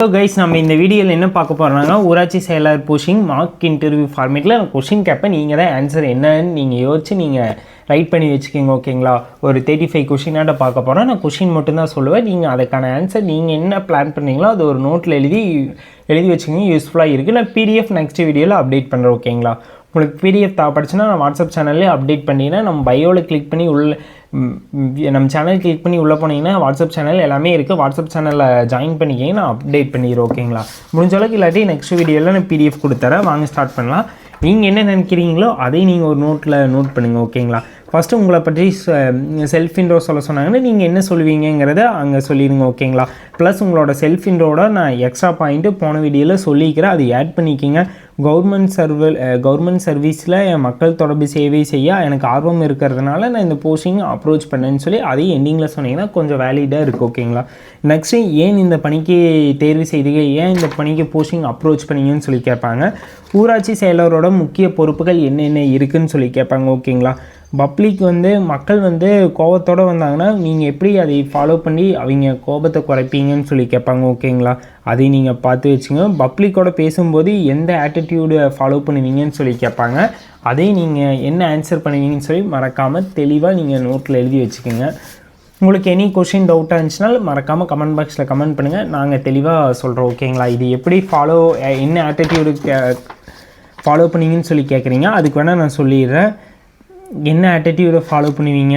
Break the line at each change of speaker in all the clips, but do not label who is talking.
Hello guys, நம்ம இந்த வீடியோவில் என்ன பார்க்க போகிறோம்னா ஊராட்சி செயலாளர் போஸ்டிங் மார்க் இன்டர்வியூ ஃபார்மேட்டில் கொஷின் கேட்பேன். நீங்கள் தான் ஆன்சர் என்னன்னு நீங்கள் யோசிச்சு நீங்கள் ரைட் பண்ணி வச்சுக்கோங்க. ஓகேங்களா? ஒரு 35 கொஷினாட்ட பார்க்க போகிறோம். நான் கொஷின் மட்டும்தான் சொல்லுவேன். நீங்கள் அதுக்கான ஆன்சர் நீங்கள் என்ன பிளான் பண்ணீங்களோ அது ஒரு நோட்டில் எழுதி வச்சுக்கோங்க. யூஸ்ஃபுல்லாக இருக்குது. நான் பிடிஎஃப் நெக்ஸ்ட் வீடியோவில் அப்டேட் பண்ணுறேன். ஓகேங்களா? உங்களுக்கு பிடிஎஃப் தேவைப்படுச்சுன்னா நான் வாட்ஸ்அப் சேனல்லே அப்டேட் பண்ணிங்கன்னா நம்ம பயோவில் கிளிக் பண்ணி நம்ம சேனல் கிளிக் பண்ணி உள்ளே போனீங்கன்னா வாட்ஸ்அப் சேனல் எல்லாமே இருக்குது. வாட்ஸ்அப் சேனலில் ஜாயின் பண்ணிக்கிங்க, நான் அப்டேட் பண்ணிடுறேன். ஓகேங்களா? முடிஞ்ச அளவுக்கு இல்லாட்டி நெக்ஸ்ட் வீடியோவில் நான் பிடிஎஃப் கொடுத்துறேன். வாங்க ஸ்டார்ட் பண்ணலாம். நீங்கள் என்ன நினைக்கிறீங்களோ அதை நீங்கள் ஒரு நோட்டில் நோட் பண்ணுங்கள். ஓகேங்களா? ஃபஸ்ட்டு உங்களை பற்றி செல்ஃப் இன்ட்ரோ சொல்ல சொன்னாங்கன்னா நீங்கள் என்ன சொல்லுவீங்கிறத அங்கே சொல்லிடுங்க. ஓகேங்களா? ப்ளஸ் உங்களோட செல்ஃப் இன்ட்ரோட நான் எக்ஸ்ட்ரா பாயிண்ட்டு போன வீடியோவில் சொல்லிக்கிறேன், அது ஆட் பண்ணிக்கிங்க. கவர்மெண்ட் சர்வீஸில் என் மக்கள் தொடர்பு சேவை செய்ய எனக்கு ஆர்வம் இருக்கிறதுனால நான் இந்த போஸ்டிங் அப்ரோச் பண்ணேன்னு சொல்லி அதையும் எண்டிங்கில் சொன்னீங்கன்னா கொஞ்சம் வேலிடாக இருக்குது. ஓகேங்களா? நெக்ஸ்ட்டு ஏன் இந்த பணிக்கு தேர்வு செய்தீங்க, ஏன் இந்த பணிக்கு போஸ்டிங் அப்ரோச் பண்ணீங்கன்னு சொல்லி கேட்பாங்க. ஊராட்சி செயலரோட முக்கிய பொறுப்புகள் என்னென்ன இருக்குதுன்னு சொல்லி கேட்பாங்க. ஓகேங்களா? பப்ளிக் மக்கள் கோபத்தோடு வந்தாங்கன்னா நீங்கள் எப்படி அதை ஃபாலோ பண்ணி அவங்க கோபத்தை குறைப்பீங்கன்னு சொல்லி கேட்பாங்க. ஓகேங்களா? அதை நீங்கள் பார்த்து வச்சுங்க. பப்ளிக்கோட பேசும்போது எந்த ஆட்டிடியூடை ஃபாலோ பண்ணுவீங்கன்னு சொல்லி கேட்பாங்க. அதை நீங்கள் என்ன ஆன்சர் பண்ணுவீங்கன்னு சொல்லி மறக்காமல் தெளிவாக நீங்கள் நோட்டில் எழுதி வச்சுக்கோங்க. உங்களுக்கு எனி கொஷின் டவுட்டாக இருந்துச்சுனாலும் மறக்காமல் கமெண்ட் பாக்ஸில் கமெண்ட் பண்ணுங்கள், நாங்கள் தெளிவாக சொல்கிறோம். ஓகேங்களா? இது எப்படி என்ன ஆட்டிடியூடு ஃபாலோ பண்ணுவீங்கன்னு சொல்லி கேட்குறீங்க. அதுக்கு வேணால் நான் சொல்லிடுறேன். என்ன ஆட்டிடியூடை ஃபாலோ பண்ணுவீங்க?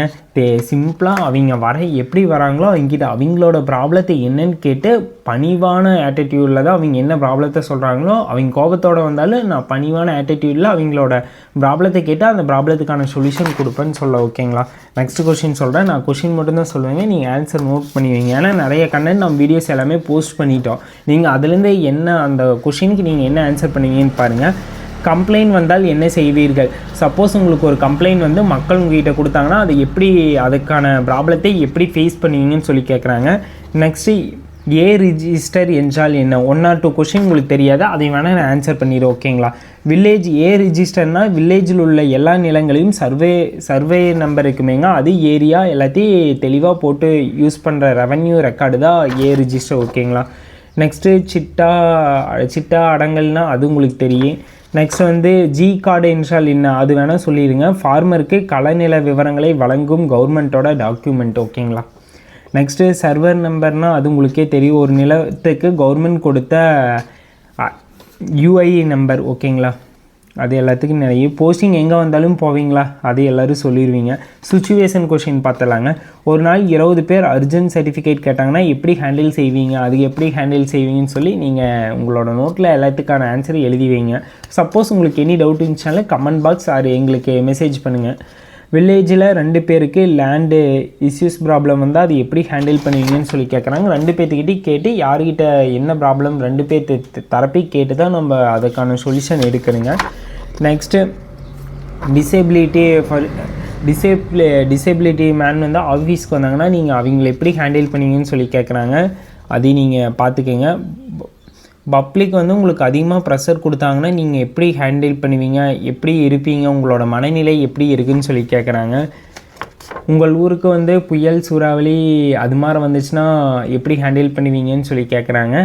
சிம்பிளாக அவங்க எப்படி வராங்களோ அவங்ககிட்ட அவங்களோட ப்ராப்ளத்தை என்னன்னு கேட்டு பணிவான ஆட்டிடியூடில் தான் அவங்க என்ன ப்ராப்ளத்தை சொல்கிறாங்களோ, அவங்க கோபத்தோடு வந்தாலும் நான் பணிவான ஆட்டிடியூடில் அவங்களோட ப்ராப்ளத்தை கேட்டு அந்த ப்ராப்ளத்துக்கான சொல்யூஷன் கொடுப்பேன்னு சொல்ல. ஓகேங்களா? நெக்ஸ்ட் கொஷின் சொல்கிறேன். நான் கொஷின் மட்டும்தான் சொல்லுவேங்க, நீங்கள் ஆன்சர் நோட் பண்ணுவீங்க. ஏன்னா நிறைய கண்டென்ட் நம்ம வீடியோஸ் எல்லாமே போஸ்ட் பண்ணிட்டோம். நீங்கள் அதுலேருந்து என்ன அந்த கொஷினுக்கு நீங்கள் என்ன ஆன்சர் பண்ணுவீங்கன்னு பாருங்கள். கம்ப்ளைண்ட் வந்தால் என்ன செய்வீர்கள்? சப்போஸ் உங்களுக்கு ஒரு கம்ப்ளைண்ட் மக்கள் உங்ககிட்ட கொடுத்தாங்கன்னா அது எப்படி, அதுக்கான ப்ராப்ளத்தை எப்படி ஃபேஸ் பண்ணுவீங்கன்னு சொல்லி கேட்குறாங்க. நெக்ஸ்ட்டு ஏ ரிஜிஸ்டர் என்றால் என்ன? 1 or 2 கொஷின் உங்களுக்கு தெரியாது, அதை வேணால் நான் ஆன்சர் பண்ணிடுறேன். ஓகேங்களா? வில்லேஜ் ஏ ரிஜிஸ்டர்னால் வில்லேஜில் உள்ள எல்லா நிலங்களையும் சர்வே நம்பர் இருக்குமேங்க, அது ஏரியா எல்லாத்தையும் தெளிவாக போட்டு யூஸ் பண்ணுற ரெவன்யூ ரெக்கார்டு தான் ஏ ரிஜிஸ்டர். ஓகேங்களா? நெக்ஸ்ட்டு சிட்டா அடங்கல்னால் அது உங்களுக்கு தெரியும். நெக்ஸ்ட் ஜி கார்டு என்றால் என்ன? அது வேணால் சொல்லிடுங்க. ஃபார்மருக்கு களநில விவரங்களை வழங்கும் கவர்மெண்ட்டோட டாக்குமெண்ட். ஓகேங்களா? நெக்ஸ்ட்டு சர்வர் நம்பர்னால் அது உங்களுக்கே தெரியும், ஒரு நிலத்துக்கு கவர்மெண்ட் கொடுத்த யூஐ நம்பர். ஓகேங்களா? அது எல்லாத்துக்கும் நிறைய. போஸ்டிங் எங்கே வந்தாலும் போவீங்களா? அது எல்லோரும் சொல்லிடுவீங்க. Situation question பார்த்தலாங்க. ஒரு நாள் 20 பேர் அர்ஜென்ட் சர்டிஃபிகேட் கேட்டாங்கன்னா எப்படி ஹேண்டில் செய்வீங்க, அதுக்கு எப்படி ஹேண்டில் செய்வீங்கன்னு சொல்லி நீங்கள் உங்களோட நோட்டில் எல்லாத்துக்கான ஆன்சர் எழுதி வைங்க. சப்போஸ் உங்களுக்கு எனி டவுட் இருந்துச்சுனாலும் கமெண்ட் பாக்ஸ் எங்களுக்கு மெசேஜ் பண்ணுங்கள். வில்லேஜில் 2 பேருக்கு லேண்டு இஷ்யூஸ் ப்ராப்ளம் வந்தால் அது எப்படி ஹேண்டில் பண்ணுவீங்கன்னு சொல்லி கேட்குறாங்க. 2 பேர்த்துக்கிட்டே கேட்டு யார்கிட்ட என்ன ப்ராப்ளம் 2 பேர்த்து தரப்பி கேட்டு தான் நம்ம அதுக்கான சொல்யூஷன் எடுக்கணுங்க. நெக்ஸ்ட்டு டிசேபிலிட்டி மேன் ஆஃபீஸ்க்கு வந்தாங்கன்னா நீங்கள் அவங்கள எப்படி ஹேண்டில் பண்ணுவீங்கன்னு சொல்லி கேட்குறாங்க. அதையும் நீங்கள் பார்த்துக்கோங்க. பப்ளிக் உங்களுக்கு அதிகமாக ப்ரெஷர் கொடுத்தாங்கன்னா நீங்கள் எப்படி ஹேண்டில் பண்ணுவீங்க, எப்படி இருப்பீங்க, உங்களோட மனநிலை எப்படி இருக்குதுன்னு சொல்லி கேட்குறாங்க. உங்கள் ஊருக்கு புயல் சூறாவளி அது மாதிரி வந்துச்சுன்னா எப்படி ஹேண்டில் பண்ணுவீங்கன்னு சொல்லி கேட்குறாங்க.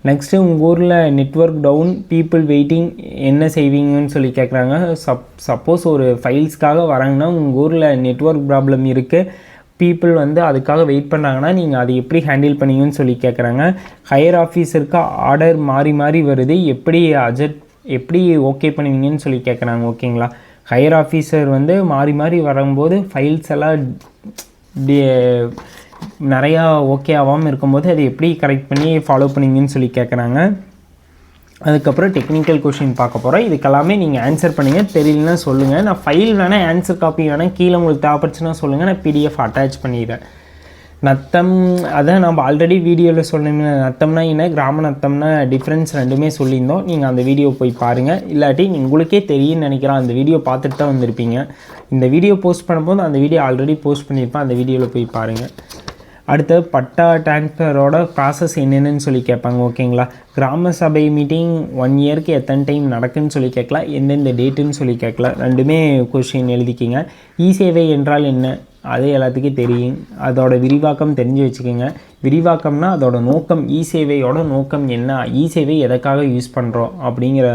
நெக்ஸ்ட்டு உங்கள் ஊரில் நெட்வொர்க் டவுன், பீப்புள் வெயிட்டிங், என்ன செய்வீங்கன்னு சொல்லி கேட்குறாங்க. சப்போஸ் ஒரு ஃபைல்ஸ்க்காக வராங்கன்னா உங்கள் ஊரில் நெட்வொர்க் ப்ராப்ளம் இருக்குது, பீப்புள் அதுக்காக வெயிட் பண்ணுறாங்கன்னா நீங்கள் அதை எப்படி ஹேண்டில் பண்ணுவீங்கன்னு சொல்லி கேட்குறாங்க. ஹையர் ஆஃபீஸருக்கு ஆர்டர் மாறி வருது, எப்படி ஓகே பண்ணுவீங்கன்னு சொல்லி கேட்குறாங்க. ஓகேங்களா? ஹையர் ஆஃபீஸர் மாறி வரும்போது ஃபைல்ஸ் எல்லாம் நிறையா ஓகே ஆகாமல் இருக்கும்போது அதை எப்படி கரெக்ட் பண்ணி ஃபாலோ பண்ணுவீங்கன்னு சொல்லி கேட்குறாங்க. அதுக்கப்புறம் டெக்னிக்கல் கொஷின் பார்க்க போகிறோம். இதுக்கெல்லாமே நீங்கள் ஆன்சர் பண்ணுங்கள். தெரியலன்னா சொல்லுங்கள். நான் ஃபைல் வேணால் ஆன்சர் காப்பி வேணால் கீழே உங்களுக்கு தேவைப்படுச்சுன்னா சொல்லுங்கள், நான் பிடிஎஃப் அட்டாச் பண்ணிடுறேன். நத்தம் அதான் நம்ம ஆல்ரெடி வீடியோவில் சொன்னோம்னா நத்தம்னா என்ன, கிராம நத்தம்னா டிஃப்ரென்ஸ் ரெண்டுமே சொல்லியிருந்தோம். நீங்கள் அந்த வீடியோ போய் பாருங்கள். இல்லாட்டி உங்களுக்கே தெரியும்னு நினைக்கிறேன், அந்த வீடியோ பார்த்துட்டு தான் வந்திருப்பீங்க. இந்த வீடியோ போஸ்ட் பண்ணும்போது அந்த வீடியோ ஆல்ரெடி போஸ்ட் பண்ணியிருப்பேன், அந்த வீடியோவில் போய் பாருங்கள். அடுத்து பட்டா ட்ரான்ஸ்ஃபரோட ப்ராசஸ் என்னென்னு சொல்லி கேட்பாங்க ஓகேங்களா. கிராம சபை மீட்டிங் 1 இயருக்கு எத்தனை டைம் நடக்குன்னு சொல்லி கேட்கலாம், எந்தெந்த டேட்டுன்னு சொல்லி கேட்கலாம். ரெண்டுமே கொஷின் எழுதிக்கிங்க. இ சேவை என்றால் என்ன, அது எல்லாத்துக்கும் தெரியும். அதோட விரிவாக்கம் தெரிஞ்சு வச்சுக்கோங்க. விரிவாக்கம்னா அதோட நோக்கம், இ சேவையோட நோக்கம் என்ன, இ சேவை எதுக்காக யூஸ் பண்ணுறோம் அப்படிங்கிற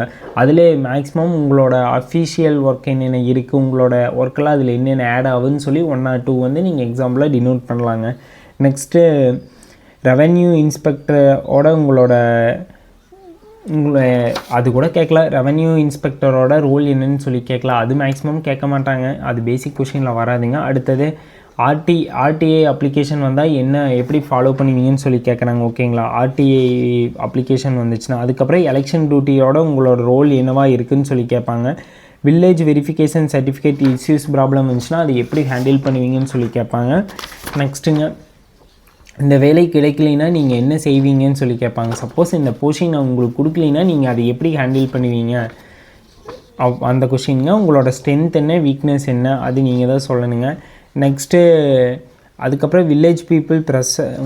அதில் மேக்ஸிமம் உங்களோட அஃபிஷியல் ஒர்க் என்னென்ன இருக்குது, உங்களோட ஒர்க்கெல்லாம் அதில் என்னென்ன ஆட் ஆகுதுன்னு சொல்லி 1 or 2 வந்து நீங்கள் எக்ஸாம்பிளாக டினோட் பண்ணலாங்க. நெக்ஸ்ட்டு ரெவென்யூ இன்ஸ்பெக்டரோட அது கூட கேட்கலாம். ரெவென்யூ இன்ஸ்பெக்டரோட ரோல் என்னன்னு சொல்லி கேட்கலாம். அது மேக்ஸிமம் கேட்க மாட்டாங்க, அது பேசிக் கொஷினில் வராதுங்க. அடுத்தது ஆர்டிஏ அப்ளிகேஷன் வந்தால் எப்படி ஃபாலோ பண்ணுவீங்கன்னு சொல்லி கேட்குறாங்க ஓகேங்களா. ஆர்டிஏ அப்ளிகேஷன் வந்துச்சுன்னா அதுக்கப்புறம் எலெக்ஷன் டியூட்டியோட உங்களோட ரோல் என்னவா இருக்குதுன்னு சொல்லி கேட்பாங்க. Village verification certificate issues problem இருந்துச்சுன்னா அது எப்படி ஹேண்டில் பண்ணுவீங்கன்னு சொல்லி கேட்பாங்க. நெக்ஸ்ட்டுங்க, இந்த வேலை கிடைக்கலைன்னா நீங்கள் என்ன செய்வீங்கன்னு சொல்லி கேட்பாங்க. சப்போஸ் இந்த போஸ்டிங் நான் உங்களுக்கு கொடுக்கலைன்னா நீங்கள் அதை எப்படி ஹேண்டில் பண்ணுவீங்க, அந்த கொஷினுங்க. உங்களோட ஸ்ட்ரென்த் என்ன, வீக்னஸ் என்ன, அது நீங்கள் தான் சொல்லணுங்க. நெக்ஸ்ட்டு அதுக்கப்புறம் வில்லேஜ் பீப்புள்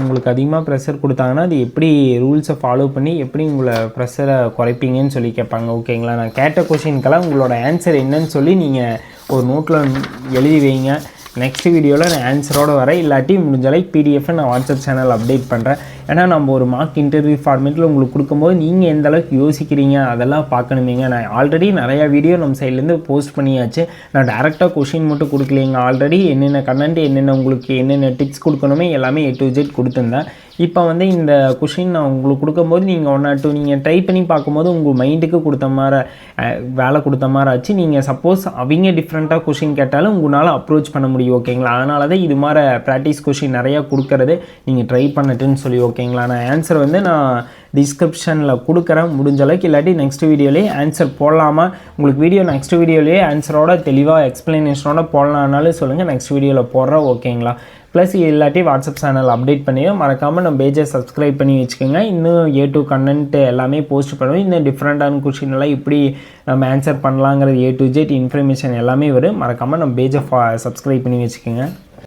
உங்களுக்கு அதிகமாக ப்ரெஷர் கொடுத்தாங்கன்னா அது எப்படி ரூல்ஸை ஃபாலோ பண்ணி எப்படி உங்களை ப்ரெஷரை குறைப்பீங்கன்னு சொல்லி கேட்பாங்க ஓகேங்களா. நான் கேட்ட கொஷினுக்கெல்லாம் உங்களோட ஆன்சர் என்னன்னு சொல்லி நீங்கள் ஒரு நோட்டில் எழுதி வைங்க. நெக்ஸ்ட் வீடியோவில் நான் ஆன்சரோடு வரேன், இல்லாட்டி முடிஞ்சளவுக்கு பிடிஎஃப்பை நான் வாட்ஸ்அப் சேனல் அப்டேட் பண்ணுறேன். ஏன்னா நம்ம ஒரு மார்க் இன்டர்வியூ ஃபார்மேட்டில் உங்களுக்கு கொடுக்கும்போது நீங்கள் எந்த அளவுக்கு யோசிக்கிறீங்க அதெல்லாம் பார்க்கணுமேங்க. நான் ஆல்ரெடி நிறையா வீடியோ நம்ம சைட்லேருந்து போஸ்ட் பண்ணியாச்சு. நான் டேரெக்டாக கொஷின் மட்டும் கொடுக்கலைங்க, ஆல்ரெடி என்னென்ன கண்டென்ட் என்னென்ன உங்களுக்கு என்னென்ன டிப்ஸ் கொடுக்கணுமே எல்லாமே A to Z கொடுத்துருந்தேன். இப்போ வந்து இந்த கொஷின் நான் உங்களுக்கு கொடுக்கும்போது நீங்கள் 1 or 2 நீங்கள் ட்ரை பண்ணி பார்க்கும்போது உங்கள் மைண்டுக்கு கொடுத்த மாதிரி வேலை கொடுத்த மாதிரி ஆச்சு. நீங்கள் சப்போஸ் அவங்க டிஃப்ரெண்ட்டாக கொஷின் கேட்டாலும் உங்களால் அப்ரோச் பண்ண முடியும் ஓகேங்களா. அதனால தான் இது மாதிரி ப்ராக்டிஸ் கொஷின் நிறையா கொடுக்கறது நீங்கள் ட்ரை பண்ணட்டுன்னு சொல்லி ஓகேங்களா. நான் ஆன்சர் வந்து நான் டிஸ்கிரிப்ஷனில் கொடுக்குறேன் முடிஞ்ச அளவுக்கு, இல்லாட்டி நெக்ஸ்ட் வீடியோலேயே ஆன்சர் போடலாமா, உங்களுக்கு வீடியோ நெக்ஸ்ட் வீடியோலேயே ஆன்சரோட தெளிவாக எக்ஸ்ப்ளனேஷனோட போடலான்னாலும் சொல்லுங்கள், நெக்ஸ்ட் வீடியோவில் போடுறோம் ஓகேங்களா. ப்ளஸ் இல்லாட்டி வாட்ஸ்அப் சேனல் அப்டேட் பண்ணியும் மறக்காமல் நம்ம பேஜை சப்ஸ்கிரைப் பண்ணி வச்சுக்கோங்க. இன்னும் A2 கண்டென்ட் எல்லாமே போஸ்ட் பண்ணுவோம். இன்னும் டிஃப்ரெண்ட்டான கொஷின் எல்லாம் இப்படி நம்ம ஆன்சர் பண்ணலாங்கிறது A to Z இன்ஃபர்மேஷன் எல்லாமே வரும். மறக்காமல் நம்ம பேஜை சப்ஸ்கிரைப் பண்ணி வச்சுக்கோங்க.